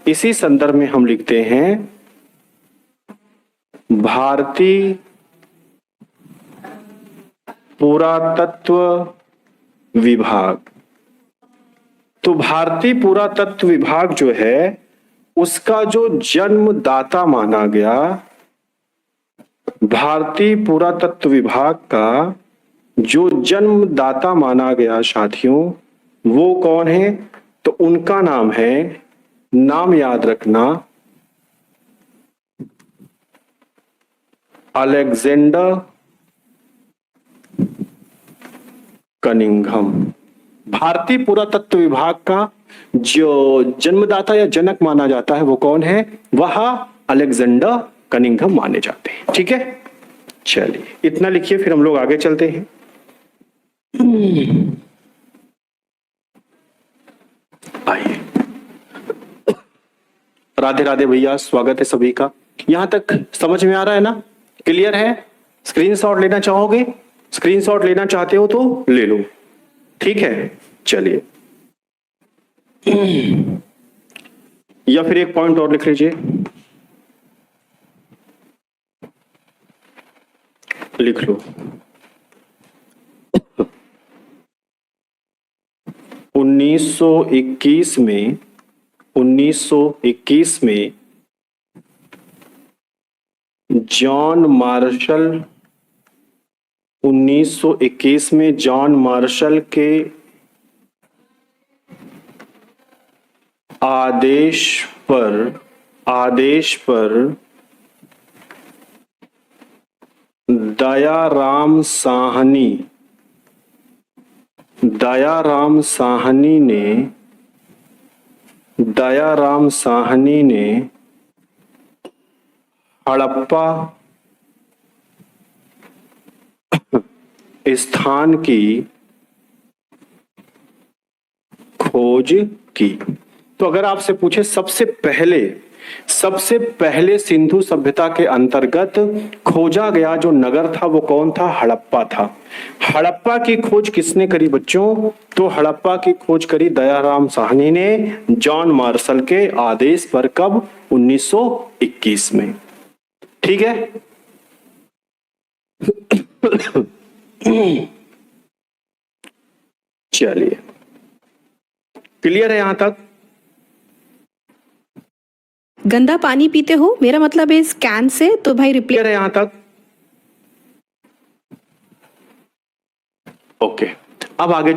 इसी संदर्भ में हम लिखते हैं भारतीय पुरातत्व विभाग। तो भारतीय पुरातत्व विभाग जो है उसका जो जन्मदाता माना गया, भारतीय पुरातत्व विभाग का जो जन्मदाता माना गया साथियों, वो कौन है? तो उनका नाम है, नाम याद रखना, अलेक्जेंडर कनिंघम। भारतीय पुरातत्व विभाग का जो जन्मदाता या जनक माना जाता है वो कौन है? वह अलेक्जेंडर कनिंघम माने जाते हैं। ठीक है, चलिए इतना लिखिए, फिर हम लोग आगे चलते हैं। आइए, राधे राधे भैया, स्वागत है सभी का। यहां तक समझ में आ रहा है ना? क्लियर है? स्क्रीनशॉट लेना चाहोगे? स्क्रीनशॉट लेना चाहते हो तो ले लो, ठीक है। चलिए, या फिर एक पॉइंट और लिख लीजिए, लिख लो। 1921 में 1921 में जॉन मार्शल 1921 में जॉन मार्शल के आदेश पर दयाराम साहनी ने हड़प्पा स्थान की खोज की। तो अगर आपसे पूछे सबसे पहले सिंधु सभ्यता के अंतर्गत खोजा गया जो नगर था वो कौन था? हड़प्पा था। हड़प्पा की खोज किसने करी बच्चों? तो हड़प्पा की खोज करी दयाराम साहनी ने जॉन मार्शल के आदेश पर। कब? 1921 में। ठीक है, चलिए क्लियर है यहां तक? गंदा पानी पीते हो, मेरा मतलब है इस कैन से, तो भाई रिप्लाई है यहां तक? ओके, अब आगे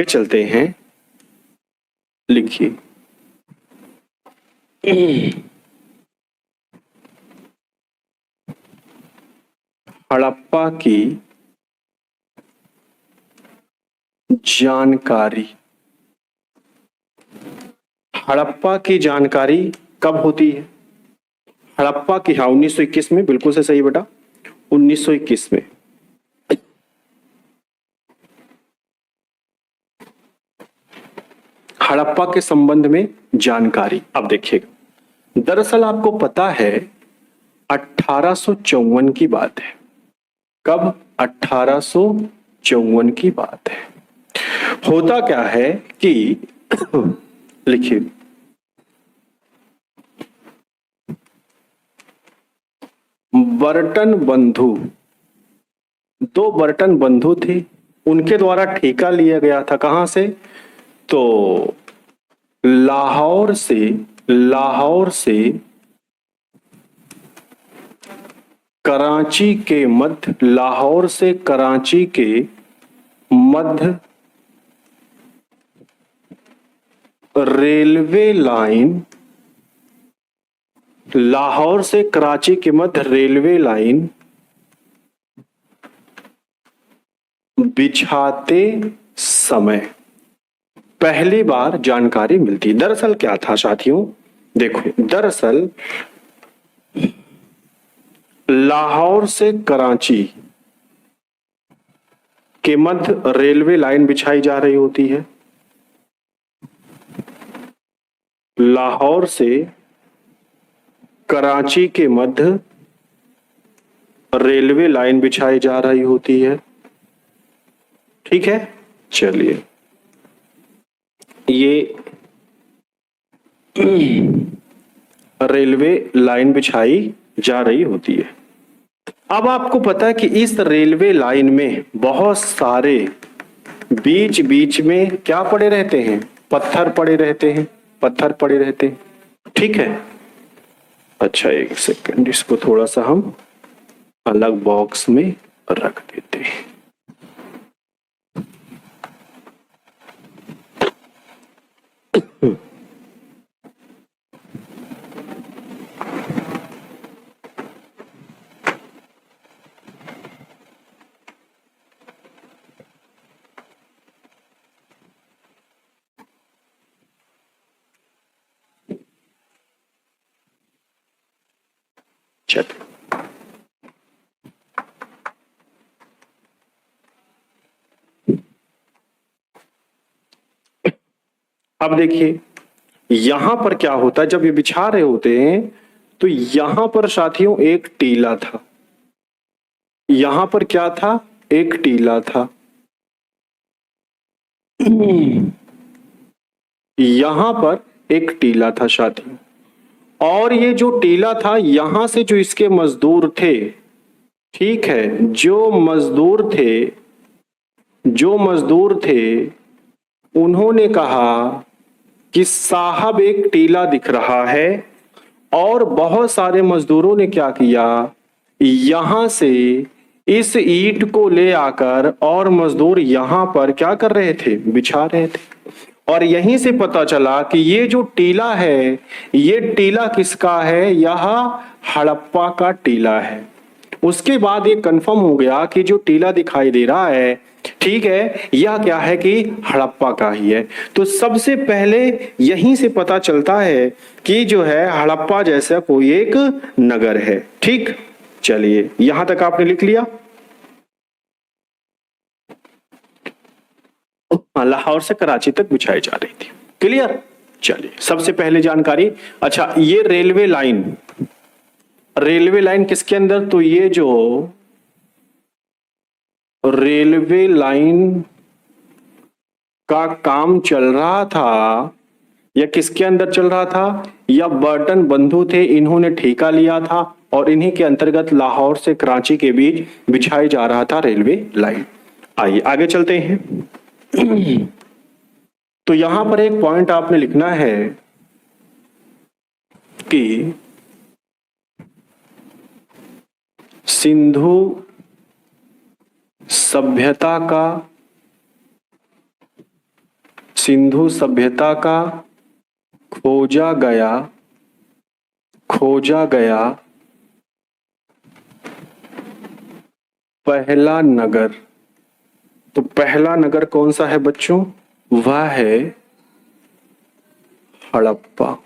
चलते हैं, लिखिए। हड़प्पा की जानकारी कब होती है? हड़प्पा की, हाँ 1921 में, बिल्कुल से सही बेटा, 1921 में। हड़प्पा के संबंध में जानकारी। अब देखिएगा, दरअसल आपको पता है 1854 की बात है। कब? 1854 की बात है। होता क्या है कि लिखिए, बर्टन बंधु, दो बर्टन बंधु थे, उनके द्वारा ठेका लिया गया था। कहां से? तो लाहौर से कराची के मध्य, लाहौर से कराची के मध्य रेलवे लाइन, लाहौर से कराची के मध्य रेलवे लाइन बिछाते समय पहली बार जानकारी मिलती। दरअसल क्या था साथियों, देखो, दरअसल लाहौर से कराची के मध्य रेलवे लाइन बिछाई जा रही होती है। लाहौर से कराची के मध्य रेलवे लाइन बिछाई जा रही होती है। ठीक है, चलिए, ये रेलवे लाइन बिछाई जा रही होती है। अब आपको पता है कि इस रेलवे लाइन में बहुत सारे बीच बीच में क्या पड़े रहते हैं, पत्थर पड़े रहते हैं, पत्थर पड़े रहते हैं, ठीक है। अच्छा एक सेकंड, इसको थोड़ा सा हम अलग बॉक्स में रख देते हैं। चलो अब देखिए यहां पर क्या होता है, जब ये बिछा रहे होते हैं तो यहां पर साथियों एक टीला था, यहां पर क्या था, एक टीला था, यहां पर एक टीला था साथियों। और ये जो टीला था यहां से जो इसके मजदूर थे, ठीक है, जो मजदूर थे उन्होंने कहा कि साहब एक टीला दिख रहा है। और बहुत सारे मजदूरों ने क्या किया, यहां से इस ईंट को ले आकर और मजदूर यहां पर क्या कर रहे थे, बिछा रहे थे। और यहीं से पता चला कि ये जो टीला है, ये टीला किसका है, यह हड़प्पा का टीला है। उसके बाद ये कंफर्म हो गया कि जो टीला दिखाई दे रहा है, ठीक है, यह क्या है कि हड़प्पा का ही है। तो सबसे पहले यहीं से पता चलता है कि जो है हड़प्पा जैसा कोई एक नगर है। ठीक, चलिए यहां तक आपने लिख लिया। लाहौर से कराची तक बिछाई जा रही थी, क्लियर। चलिए सबसे पहले जानकारी, अच्छा ये रेलवे लाइन, रेलवे लाइन किसके अंदर, तो ये जो रेलवे लाइन का काम चल रहा था या किसके अंदर चल रहा था, या बर्टन बंधु थे, इन्होंने ठेका लिया था और इन्हीं के अंतर्गत लाहौर से कराची के बीच बिछाई जा रहा था रेलवे लाइन। आइए आगे चलते हैं। तो यहां पर एक पॉइंट आपने लिखना है कि सिंधु सभ्यता का खोजा गया पहला नगर। तो पहला नगर कौन सा है बच्चों, वह है हड़प्पा।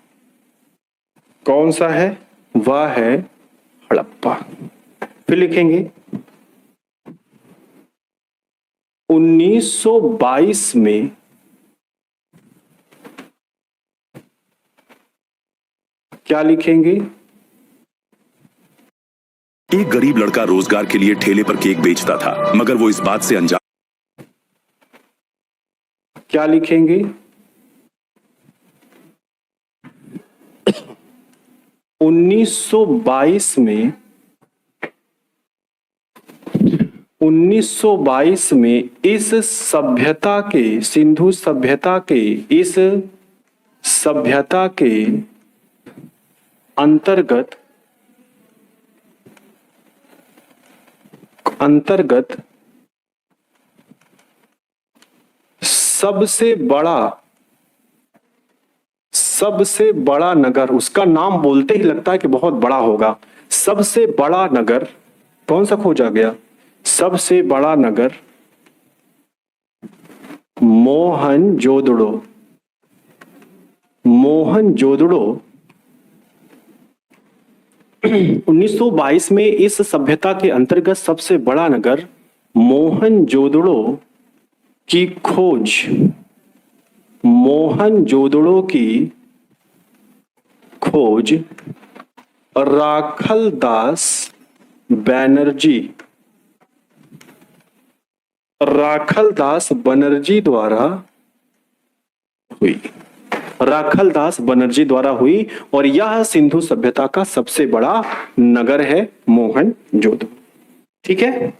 कौन सा है, वह है हड़प्पा। फिर लिखेंगे 1922 में क्या लिखेंगे, एक गरीब लड़का रोजगार के लिए ठेले पर केक बेचता था, मगर वो इस बात से अनजान। क्या लिखेंगे 1922 में 1922 में इस सभ्यता के, सिंधु सभ्यता के, इस सभ्यता के अंतर्गत सबसे बड़ा नगर, उसका नाम बोलते ही लगता है कि बहुत बड़ा होगा। सबसे बड़ा नगर कौन सा खोजा गया, सबसे बड़ा नगर मोहनजोदड़ो। 1922 में इस सभ्यता के अंतर्गत सबसे बड़ा नगर मोहनजोदड़ो की खोज, मोहनजोदड़ो की खोज राखलदास बनर्जी द्वारा हुई। राखलदास बनर्जी द्वारा हुई और यह सिंधु सभ्यता का सबसे बड़ा नगर है मोहनजोदड़ो। ठीक है।